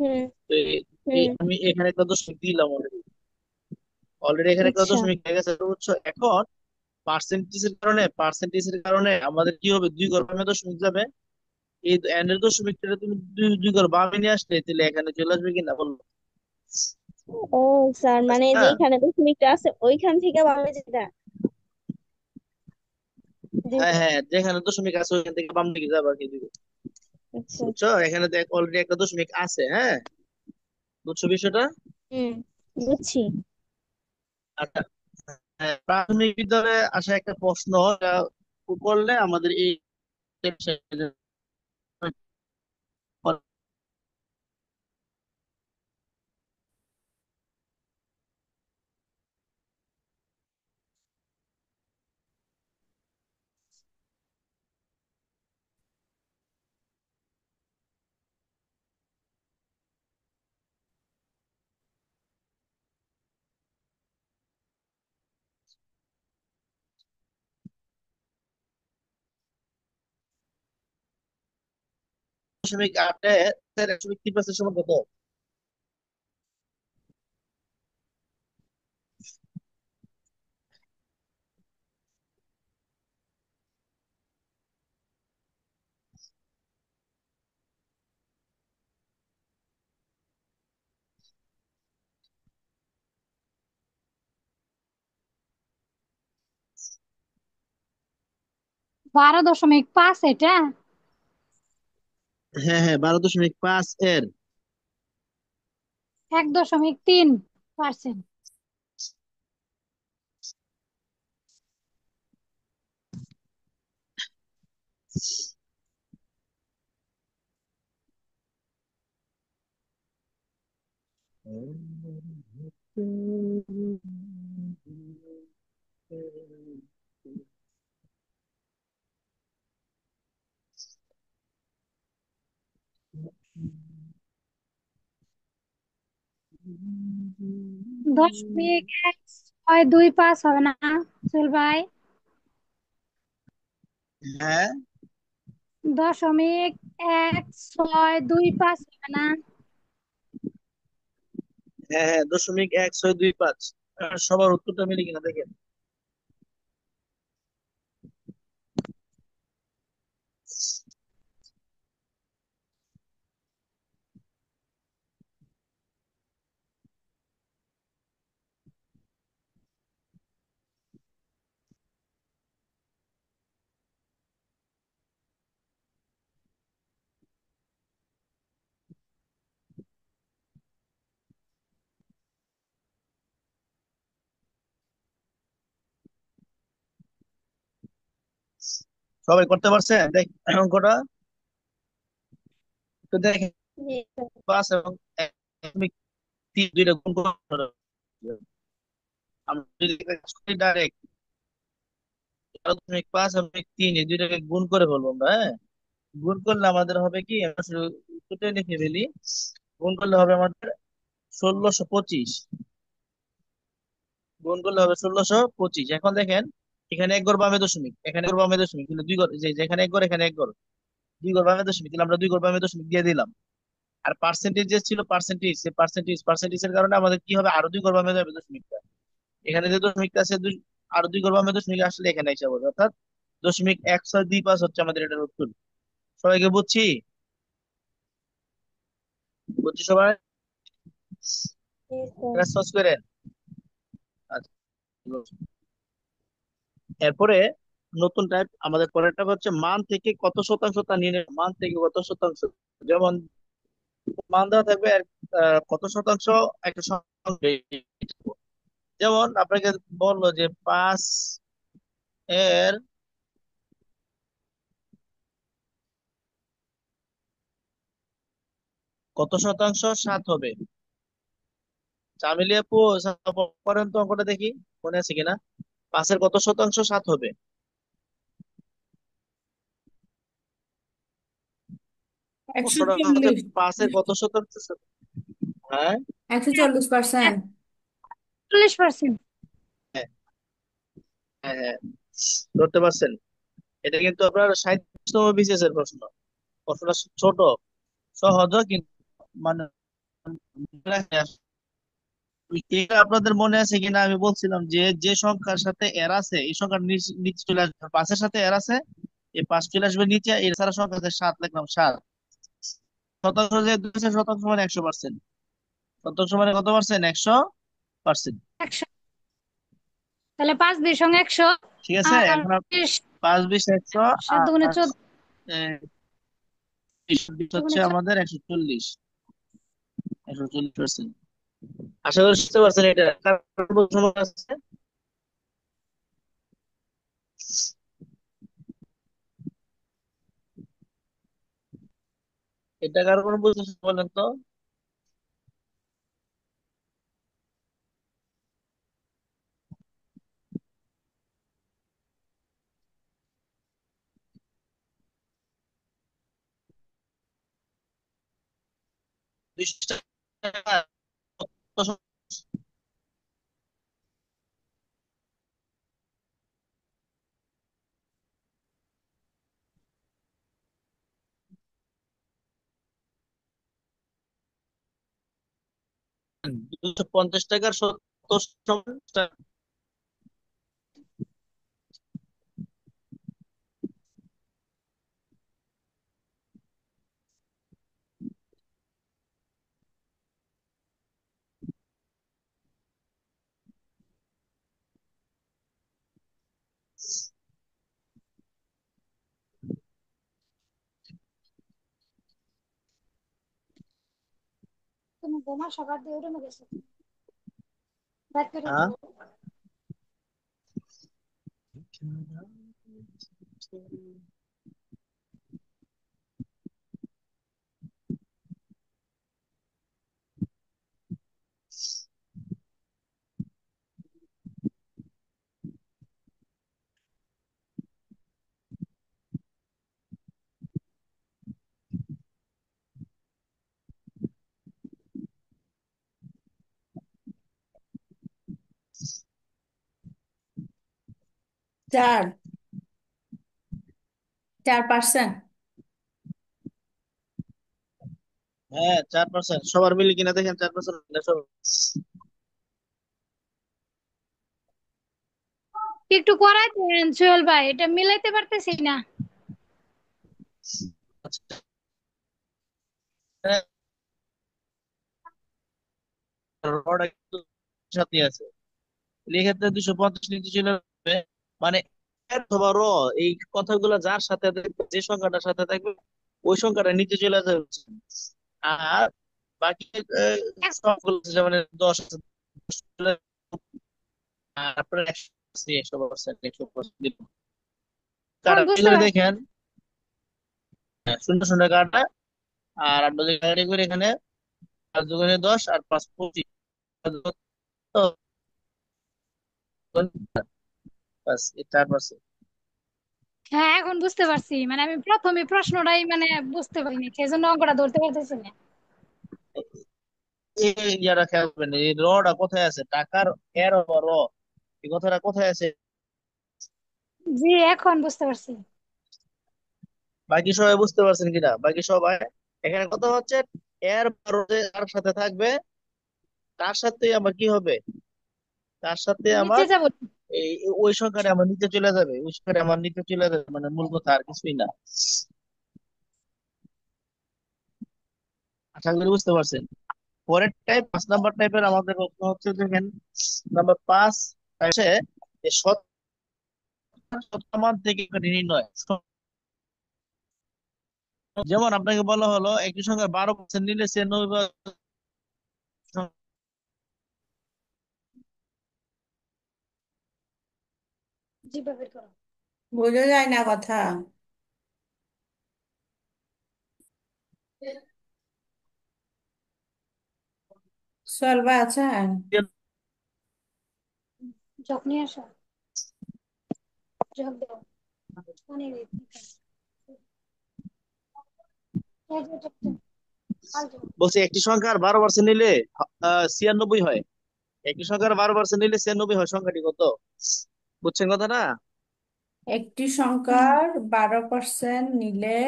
হুম। তো হুম। আমি এখানে একটা দশমিক দিলাম অলরেডি। অলরেডি এখানে একটা আচ্ছা। দশমিক হয়ে গেছে, তো বুঝছো? এখন পার্সেন্টেজের কারণে আমাদের কি হবে, দুই ঘর বামে দশমিক যাবে। এই এন এর দশমিকটা তুমি দুই দুই ঘর বামে নিয়ে আসলে তাহলে এখানে চলে আসবে কিনা বলো? ও স্যার, মানে আসবে যে না? এখানে দশমিকটা আছে ওইখান থেকে বামে যেটা হ্যাঁ দুইটা। হ্যাঁ, যেখানে দশমিক আছে ওইখান থেকে বাম দিকে যাবে আর কি দিকে। আচ্ছা। বুঝছো? এখানে দেখ অলরেডি একটা দশমিক আছে, হ্যাঁ। বুঝছো বিষয়টা? হুম, বুঝছি। আচ্ছা। হ্যাঁ, প্রাথমিক বিদ্যালয়ে আসা একটা প্রশ্ন করলে আমাদের এই দশমিক আটে 103% সমান কত? 12.5 এটা। হ্যাঁ হ্যাঁ, 12.5 এর। 1.3%। 10.1625 হবে না সুল ভাই? হ্যাঁ 0.1625 হবে না? হ্যাঁ হ্যাঁ, 0.1625। সবার উত্তরটা মিলে কিনা দেখেন। সবাই করতে পারছেন দেখ অঙ্কটা? তো দেখেন, জি স্যার। 5 এবং 1.3 দুইটা গুণ করে আমরা যদি ডাইরেক্ট 0.5 এবং 1.3 এই দুইটাকে গুণ করে ফেলবো আমরা, হ্যাঁ। গুণ করলে আমাদের হবে কি, আমরা শুধু উত্তরটা লিখে ফেলি। গুণ করলে হবে আমাদের 1625। গুণ করলে হবে 1625। এখন দেখেন, এখানে এক ঘর বামে দশমিক, এখানে এক ঘর বামে দশমিক, কিন্তু দুই ঘর, যেখানে এক ঘর এখানে এক ঘর, দুই ঘর বামে দশমিক, তাহলে আমরা দুই ঘর বামে দশমিক দিয়ে দিলাম। আর পার্সেন্টেজ যে ছিল, পার্সেন্টেজ, সে পার্সেন্টেজের কারণে আমাদের কি হবে, আরো দুই ঘর বামে যাবে দশমিকটা। এখানে যে দশমিকটা আছে আরো দুই ঘর বামে দশমিক আসলে এখানে হিসাব হবে, অর্থাৎ 0.1625 হচ্ছে আমাদের এটার উত্তর। সবাইকে বুঝছি? বুঝছি সবাই? জি স্যার। রেসপন্স করেন। আচ্ছা, এরপরে নতুন টাইপ আমাদের পরেরটা হচ্ছে মান থেকে কত শতাংশ তা নিয়ে নেবে। মান থেকে কত শতাংশ, যেমন মান দেওয়া থাকবে আর কত শতাংশ একটা সংখ্যা। যেমন আপনাকে বললো যে 5 এর কত শতাংশ 7 হবে। চামিলি আপু, করেন তো অঙ্কটা দেখি, মনে আছে কিনা। 5 এর কত শতাংশ 7 হবে? একশো প্রশ্নটা হচ্ছে চল্লিশ 5 এর কত শতাংশ হ্যাঁ 140%। 40%। হ্যাঁ হ্যাঁ হ্যাঁ, ধরতে পারছেন? এটা কিন্তু আপনার 60তম বিসিএস এর প্রশ্ন। প্রশ্নটা ছোট, সহজ কিন্তু মানে এটা আপনাদের মনে আছে কিনা, আমি বলছিলাম যে যে সংখ্যার সাথে এর আছে এই সংখ্যার নিচে নিচে চলে আসবে, পাঁচের সাথে এর আছে এই পাঁচ চলে আসবে নিচে, এছাড়া সংখ্যা আছে সাত, লিখলাম সাত। শতাংশ যে 200, শতাংশ মানে 100%। শতাংশ মানে কত পার্সেন্ট? 100%। 100। তাহলে 5 2 সঙ্গে 100। ঠিক আছে, আর এখন পাঁচ বিশ 100, 7 দুগুণে আর 14। আহ, 20 হচ্ছে দুগুণে 14। আমাদের 140, 140%। আশা করি বুঝতে পারছেন এটা কার প্রশ্ন আছে। এটা কার কোনো বুঝতে বলেন তো। দুইশো টাকা কত 250 টাকার 70 সমান টাকা। তুমি বোমা সবার দিয়ে উড়ে গেছো। রাত করে হ্যাঁ, 4, 4%। হ্যাঁ 4%। সবার মিলে কিনা দেখেন 4%। একটু করাই দেন সোহেল ভাই, এটা মিলাইতে পারতেছি না। রড একটু সাথে আছে, এক্ষেত্রে 250 নিচে চলে আসবে। মানে এর অথবা র, এই কথাগুলো যার সাথে থাকবে, যে সংখ্যাটার সাথে থাকবে ওই সংখ্যাটা নিচে চলে যাবে। আর বাকি এক- সবগুলো আছে, যেমন 10 আছে, 10 চলে যাবে। আর আপনার 100%, 100% এখন কাটা বুঝতে করে পারছি। দেখেন। হ্যাঁ, শূন্য শূন্য কাটা, আর আমরা যদি কাটি করে এখানে 5 × 10 আর 5 25, তো বাস এই 4%। হ্যাঁ এখন বুঝতে পারছি, মানে আমি প্রথমে প্রশ্নটাই মানে বুঝতে পারিনি, সেই জন্য অঙ্কটা ধরতে পারতেছি না। এই ইয়াটা খেয়াল করবেন, এই রটা কোথায় আছে, টাকার এর ও র, এই কথাটা কোথায় আছে। জি এখন বুঝতে পারছি। বাকি সবাই বুঝতে পারছেন কিনা, বাকি সবাই। এখানে কথা হচ্ছে এর বা র যে যার সাথে থাকবে তার সাথে আমার কি হবে, তার সাথে নিচে আমার যাবো। ওই সংখ্যাটা আমার নিচে চলে যাবে, ওই সংখ্যাটা আমার নিচে চলে যাবে, মানে মূল কথা আর কিছুই না। আশা করি বুঝতে পারছেন। পরের টাইপ 5 নাম্বার টাইপের আমাদের প্রশ্ন হচ্ছে, দেখেন নাম্বার 5 আছে যে শতমান থেকে একটা নির্ণয়। যেমন আপনাকে বলা হলো একটি সংখ্যা 12% নিলে সে 90, জিভে বের করো। বোঝা যায় না কথা। সলভা আছেন? জগ নিয়ে আসো। জগ দাও। পানি দিই। এই যে জগটা, আর জগ। বলছে একটি সংখ্যার 12% নিলে 96 হয়। একটি সংখ্যার 12% নিলে 96 হয়, সংখ্যাটি কত? বুঝছেন কথা না? একটি হুম। সংখ্যার 12% নিলে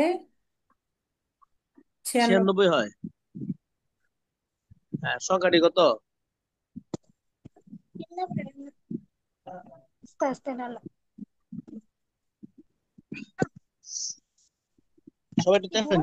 96। 96 হয়। হ্যাঁ, সংখ্যাটি কত? আস্তে আস্তে ডালো। সবাই একটু দেখেন।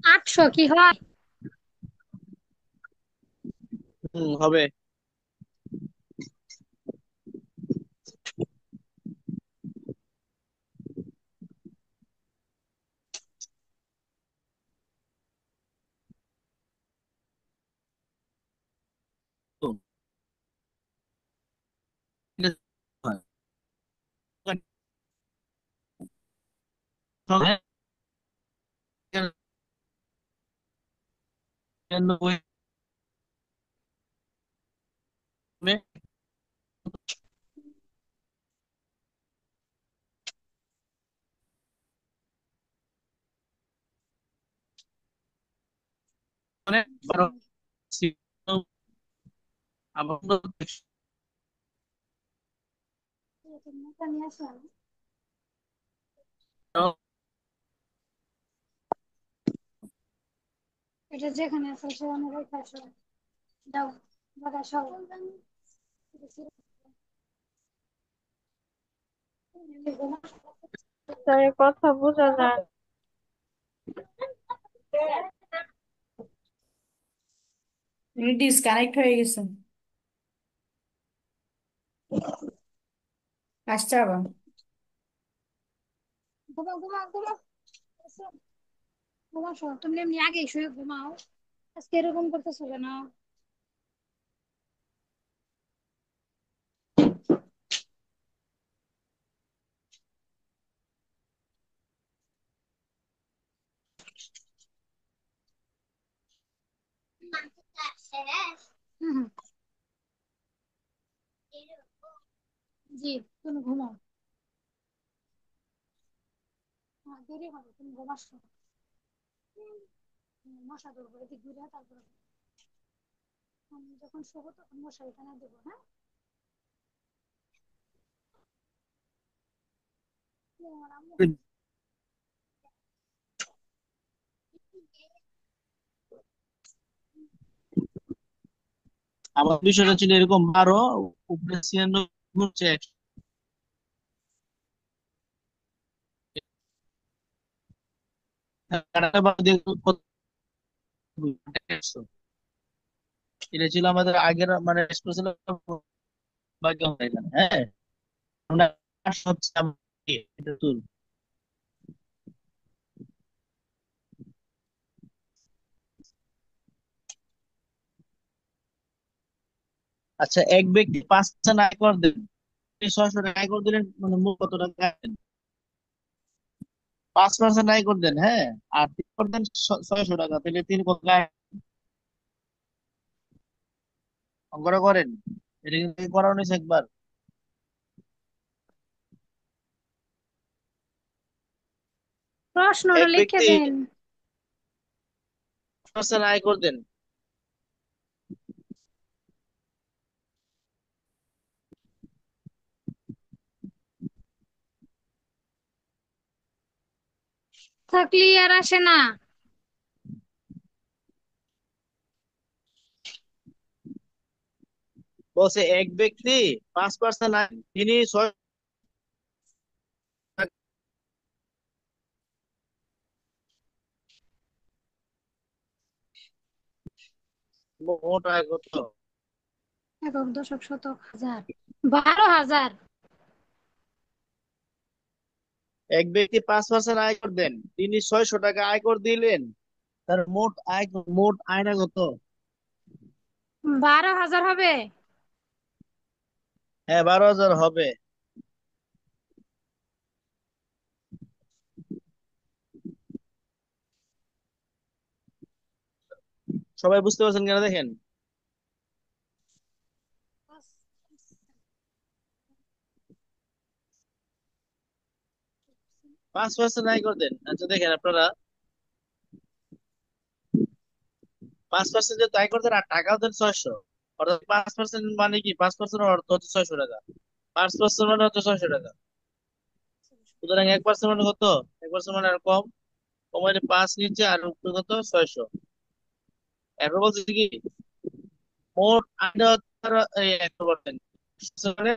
800 কি হয়? হবে। হুম, ঠিক আছে। হ্যাঁ, 99 হবে। মানে 12 আবার এটা যেখানে আছে সেখানে রেখে আসো। দাও, বাবা সব। তার কথা বোঝা যায় না। ডিসকানেক্ট হয়ে গেছে। আসছে আবার। ঘুমাও ঘুমাও ঘুমাও। ঘুমাও সব, তুমি এমনি আগে শুয়ে ঘুমাও। আজকে এরকম করতেছো কেন? হুম হুম, জি, তুমি ঘুমাও। দেরি হবে, তুমি ঘুমাচ্ছো। মশা ধরবো, এদিক ঘুরে তারপরে আমি যখন শোবো তখন মশা এখানে দেবো, হ্যাঁ? আমার আম্মু আমার বিষয়টা ছিল এরকম 12 উপরে 96 হচ্ছে 100। কাটাটা বাদ দিয়ে কত হবে? 100। এটা ছিল আমাদের আগের মানে ছিল ভাগ্য হয় এখানে। হ্যাঁ, আমরা সবচেয়ে এটা তুল। আচ্ছা, এক ব্যক্তি 5% আয় কর দেবেন, 600 টাকা আয় কর দিলেন, মানে মোট কত টাকা আয়? 5% আয় কর দেন, হ্যাঁ, আর তিন কর দেন 600 টাকা, তাহলে তিন কত আয়? অঙ্কটা করেন, এটা কিন্তু করানো হয়েছে একবার। প্রশ্নটা এক লিখে ব্যক্তি দেন। 5% আয় কর দেন। থাকলে আর আসে না। বলছে এক ব্যক্তি 5% আয়, তিনি 6 টাকা। মোট আয় কত? একক দশক শতক হাজার, 12,000। এক ব্যক্তি 5% আয়কর দেন, তিনি 600 টাকা আয়কর দিলেন, তার মোট আয় মোট আয়টা কত? 12,000 হবে। হ্যাঁ, 12,000 হবে। সবাই বুঝতে পারছেন কিনা দেখেন। 5% আয় করতেন, আচ্ছা দেখেন আপনারা, 5% যে আয় করতেন আর টাকাও দেন 600, অর্থাৎ 5% মানে কি, 5% অর্থ হচ্ছে 600 টাকা। 5% মানে হচ্ছে 600 টাকা। সুতরাং 1% মানে কত? 1% মানে আর কম, কমাইলে 5 নিচে আর উপরে কত, 600। এরপর বলছে কি, মোট আয় দেওয়া তারা এই 1%, মানে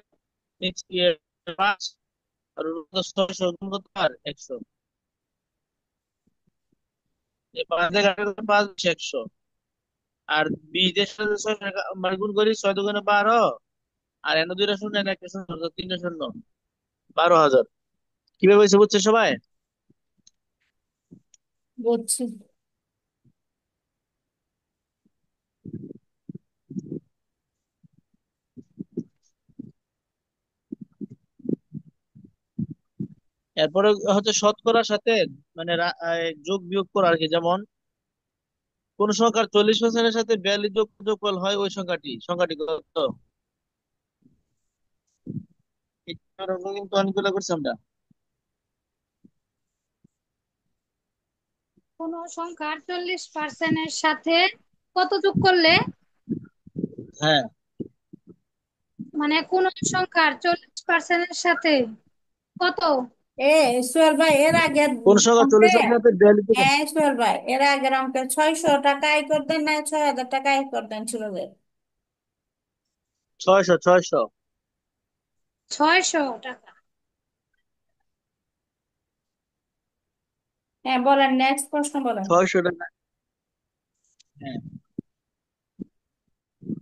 নিচে 5 আর উপরে কত, 600 গুণ কত আর 100। এই 5 দিয়ে কাটা গেলে 5 100, আর 20 দিয়ে সাথে 600 টাকা মানে গুণ করি, 6 দুগুণে 12, আর এনে দুইটা শূন্য এনে একটা শূন্য, অর্থাৎ তিনটা শূন্য, 12,000। কিভাবে হয়েছে বুঝছে সবাই? বুঝছি। এরপরে হচ্ছে শতকরার সাথে মানে যোগ বিয়োগ করা আর কি। যেমন কোন সংখ্যার 40%-এর সাথে 42 যোগফল হয়, ওই সংখ্যাটি কত? এটার অঙ্ক কিন্তু অনেকগুলো করছি আমরা। কোন সংখ্যার 40% সাথে কত যোগ করলে, হ্যাঁ, মানে কোন সংখ্যার 40% সাথে কত? এ সোহেল ভাই, এর আগের কোন সংখ্যার অঙ্কে 40%-এর সাথে 42 যোগ? সোহেল ভাই, এর আগের অঙ্কে 600 টাকা আয় করতেন না 6,000 টাকা আয় করতেন ছিল যে? 600। 600 টাকা। হ্যাঁ, বলেন, নেক্সট প্রশ্ন বলেন। 600 টাকা। হ্যাঁ,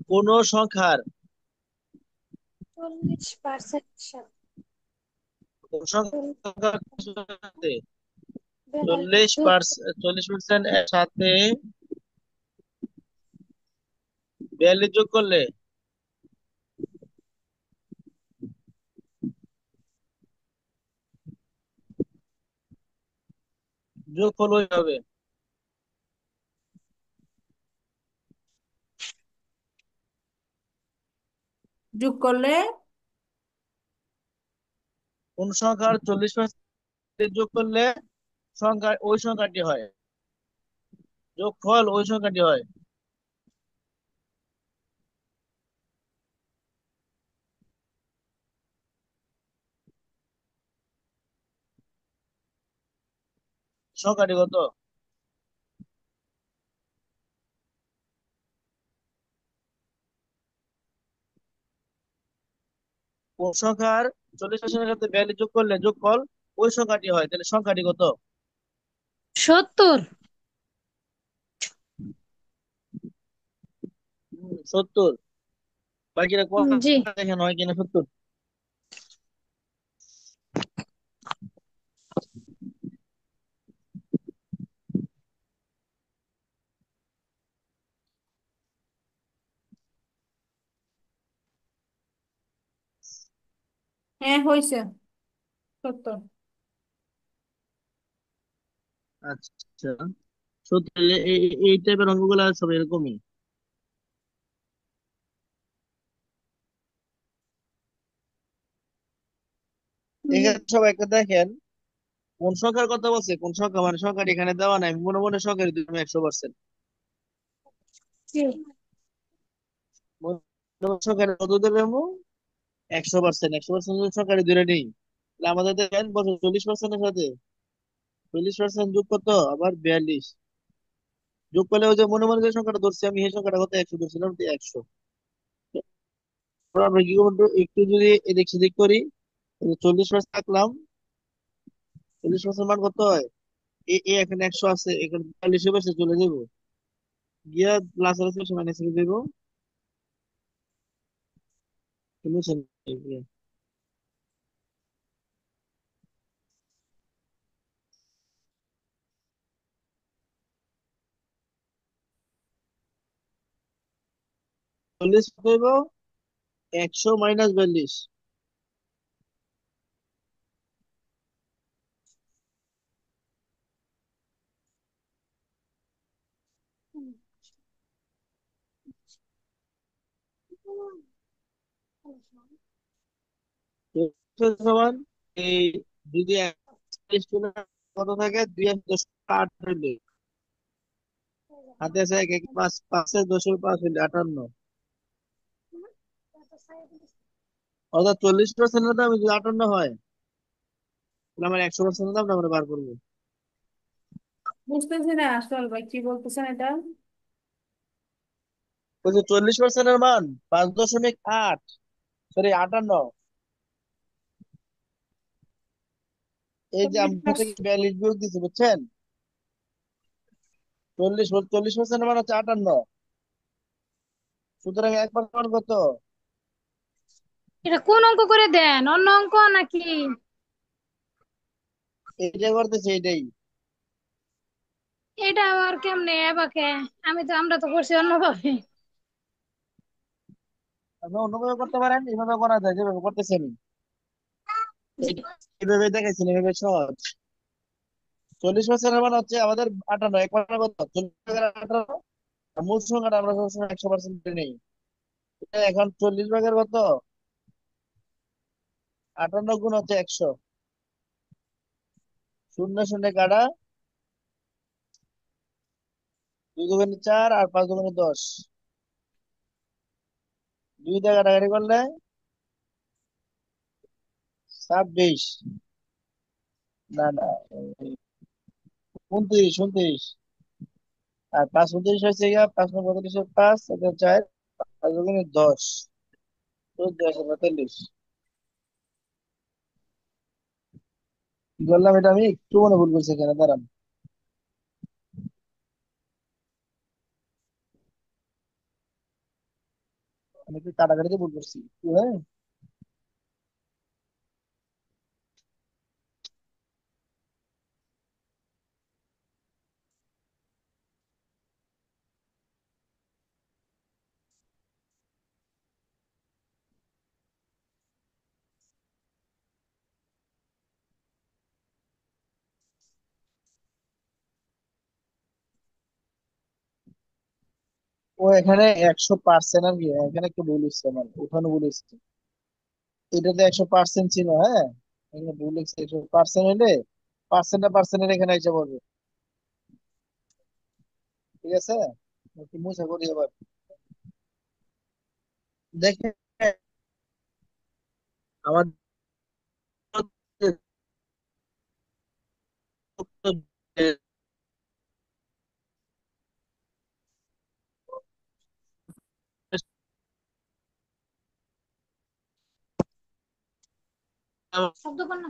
কোন সংখ্যার 40% সাথে কোন সংখ্যার সাথে 42 যোগ 40% এর সাথে 42 যোগ করলে যোগফল ওই হবে। যোগ করলে কোন সংখ্যার 40% যোগ করলে সংখ্যা ওই সংখ্যাটি হয়, যোগফল ওই সংখ্যাটি হয়। সংখ্যাটি কত? কোন সংখ্যার 40%-এর সাথে 42 যোগ করলে যোগফল ওই সংখ্যাটি হয়, তাহলে সংখ্যাটি কত? 70। 70। বাকিরা জি। দেখেন হয় কিনা 70। হ্যাঁ, হয়েছে 70। আচ্ছা, 70। এই টাইপের অঙ্কগুলো সব এরকমই। এখানে সবাই একটা দেখেন, কোন সংখ্যার কথা বলছে, কোন সংখ্যা মানে সংখ্যাটি এখানে দেওয়া নাই, মনে মনে সংখ্যাটি তুমি 100%, জি। সংখ্যাটা কত দেবে? 100%। 100% সংখ্যাটি ধরে নেই, তাহলে আমাদের দেখেন বছর 40%-এর সাথে 40% যোগ কত, আবার 42 যোগ করলে ওই যে মনে মনে যে সংখ্যাটা ধরছি আমি, সেই সংখ্যাটা কত, 100 ধরছিলাম, তো 100। এবার আমরা কি করবো, একটু যদি এদিক সেদিক করি, 40% রাখলাম, 40% মান কত হয়, এখানে 100 আছে, এখানে 42 পাশে চলে যাবো, গিয়া প্লাস আর মাইনাস করে দেবো, বুঝছেন? 40 হইব, 100 - 42। তো সমান এই যদি 41 কত থাকে 2 × 10 = 8 হইলে হাতে আছে 1 × 5, 5 × 10 = 5 হইলে 58। অর্থাৎ 40% দাম যদি 58 হয় তাহলে আমার 100% দামটা আমরা বার করবো। বুঝতেছি না আসল ভাই কি বলতেছেন এটা। বলছি 40% মান 5.8, সরি 58। এই যে চল্লিশ আমরা থেকে পার্সেন্ট 42 বিয়োগ দিচ্ছি বুঝছেন। 40% মান হচ্ছে 58, সুতরাং 1% কত? এটা কোন অঙ্ক করে দেন, অন্য অঙ্ক নাকি? এইটাই করতেছে এইটাই। এটা আবার কেমনে এবাকে? আমরা তো করছি অন্যভাবে। আপনি অন্যভাবে করতে পারেন, এইভাবে করা যায় যেভাবে করতেছেন। এইভাবে দেখাইছেন, এইভাবে সহজ। 40% মানে হচ্ছে আমাদের 58, 1% কত? 40 ভাগের 58। আর মূল সংখ্যাটা আমরা সবসময় 100% নেই। এটা এখন 40 ভাগের কত? 58 × 100। শূন্য শূন্য কাটা, 2 × 4 আর 5 × 10। 2 দিয়ে কাটাকাটি করলে 26, না না, 29, 29। আর 5 × 29 হচ্ছে গিয়া 5 × 35 5, 4, 5 × 10, 14, 42। কি করলাম এটা আমি একটু মনে ভুল করছি এখানে, দাঁড়ান। আমি একটু কাটাকাটিতে ভুল করছি, হ্যাঁ। ও এখানে 100% আর কি, এখানে একটু ভুল হচ্ছে, আমার ওখানে ভুল হচ্ছে। এটাতে 100% ছিল, হ্যাঁ। এখানে ভুল হচ্ছে, 100% হলে পার্সেন্টটা পার্সেন্টের এখানে এসে পড়বে। ঠিক আছে, একটু মুছে করি এবার। দেখেন আমার শব্দ কর না।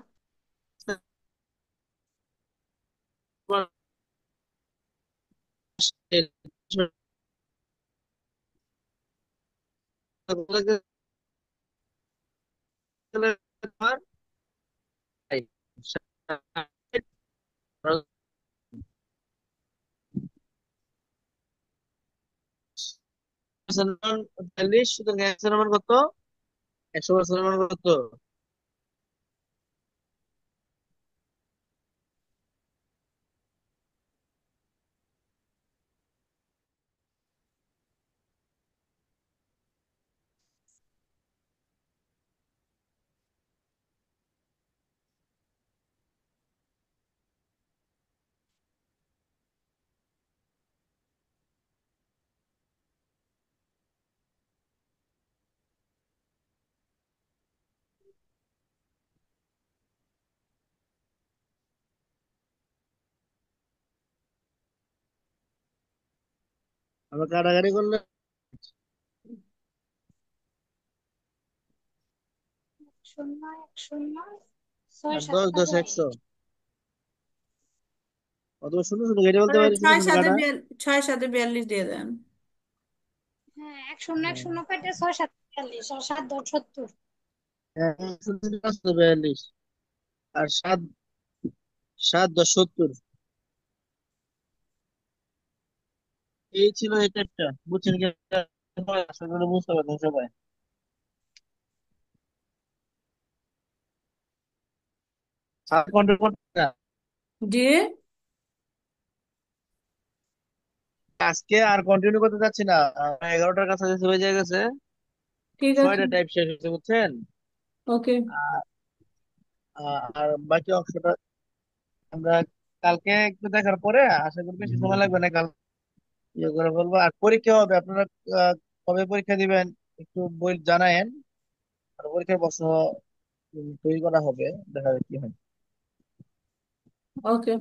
সুতরাং 100% কত? 100% কত? আমরা কাটাকাটি করলে শূন্য, এক শূন্য, ছয় আর সাত 10, 10, কাটে। 100। অথবা শূন্য শূন্য কেটে বলতে তাহলে পারি, শূন্য শূন্য কাটা। 6 × 7 = 42 দিয়ে দেন। হ্যাঁ, এক শূন্য এক হ্যাঁ, শূন্য কাটে 6 7 42 আর 7 10 70। হ্যাঁ, 42। আর 7, 7 10 70। এই ছিল এটা একটা, বুঝছেন কি? আসলে বুঝতে পারছেন সবাই। আর কন্টিনিউ করতে না। জি, আজকে আর কন্টিনিউ করতে যাচ্ছি না, 11টার কাছাকাছি হয়ে গেছে, ঠিক আছে। 6টা টাইপ শেষ হচ্ছে বুঝছেন। ওকে। আর বাকি অংশটা আমরা কালকে একটু দেখার পরে আশা করি বেশি সময় লাগবে না, কাল ইয়ে করে বলবো। আর পরীক্ষা হবে আপনারা কবে পরীক্ষা দিবেন একটু বই জানায়েন, আর পরীক্ষার প্রশ্ন তৈরি করা হবে, দেখা যাক কি হয়। ওকে।